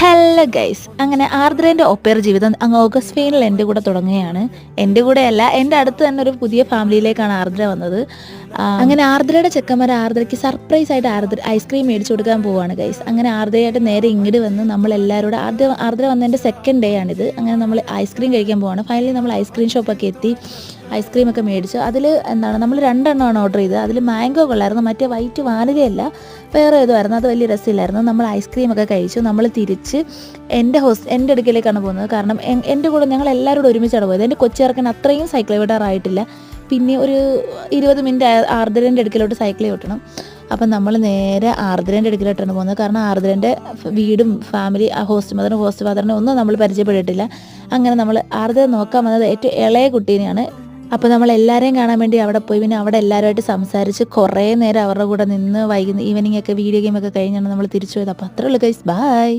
Hello guys, അങ്ങനെ ആർദ്രേൻ്റെ ഒപ്പേർ ജീവിതം അങ്ങ് ഓഗസ്റ്റ് ഫെയിനിൽ എൻ്റെ കൂടെ തുടങ്ങുകയാണ്. എൻ്റെ കൂടെയല്ല, എൻ്റെ അടുത്ത് തന്നെ ഒരു പുതിയ ഫാമിലിയിലേക്കാണ് ആർദ്ര വന്നത്. അങ്ങനെ ആർദ്രയുടെ ചെക്കന്മാർ ആർദ്രയ്ക്ക് സർപ്രൈസ് ആയിട്ട് ഐസ്ക്രീം മേടിച്ചു കൊടുക്കാൻ പോവുകയാണ് ഗൈസ്. അങ്ങനെ ആർദ്രയായിട്ട് നേരെ ഇങ്ങോട്ട് വന്ന് നമ്മളെല്ലാവരും ആർദ്ര വന്നതിൻ്റെ സെക്കൻഡ് ഡേ ആണിത്. അങ്ങനെ നമ്മൾ ഐസ്ക്രീം കഴിക്കാൻ പോവുകയാണ്. ഫൈനലി നമ്മൾ ഐസ്ക്രീം ഷോപ്പൊക്കെ എത്തി ഐസ്ക്രീമൊക്കെ മേടിച്ചു. അതിൽ നമ്മൾ രണ്ടെണ്ണമാണ് ഓർഡർ ചെയ്തത്. അതിൽ മാംഗോ കൊള്ളായിരുന്നു, മറ്റേ വൈറ്റ് വാനിലയല്ല, വേറെ ഏതോ ആയിരുന്നു. അത് വലിയ രസമില്ലായിരുന്നു. നമ്മൾ ഐസ്ക്രീമൊക്കെ കഴിച്ചു. നമ്മൾ തിരിച്ച് എൻ്റെ അടുക്കലേക്കാണ് പോകുന്നത്. കാരണം എൻ്റെ കൂടെ ഞങ്ങൾ എല്ലാവരോടും ഒരുമിച്ചാണ് പോയത്. എൻ്റെ കൊച്ചിറക്കൻ അത്രയും സൈക്കിൾ വിടാറായിട്ടില്ല. പിന്നെ ഒരു 20 മിനിറ്റ് ആർദ്രേൻ്റെ അടുക്കലോട്ട് സൈക്കിൾ ഓട്ടണം. അപ്പം നമ്മൾ നേരെ ആർദ്രേൻ്റെ അടുക്കലോട്ടാണ് പോകുന്നത്. കാരണം ആർദ്രേൻ്റെ വീടും ഫാമിലി, ഹോസ്റ്റ് ഫാദറിനെ ഒന്നും നമ്മൾ പരിചയപ്പെട്ടിട്ടില്ല. അങ്ങനെ നമ്മൾ ആർദ്ര നോക്കാൻ വന്നത് ഏറ്റവും ഇളയ കുട്ടീനെയാണ്. അപ്പോൾ നമ്മൾ എല്ലാവരെയും കാണാൻ വേണ്ടി അവിടെ പോയി. പിന്നെ അവിടെ എല്ലാവരുമായിട്ട് സംസാരിച്ച് കുറേ നേരം അവരുടെ കൂടെ നിന്ന് ഈവനിങ് ഒക്കെ വീഡിയോ ഗെയിമൊക്കെ കഴിഞ്ഞാണ് നമ്മൾ തിരിച്ചു പോയത്. അപ്പോൾ അത്രേ ഉള്ളൂ ഗൈസ്, ബൈ.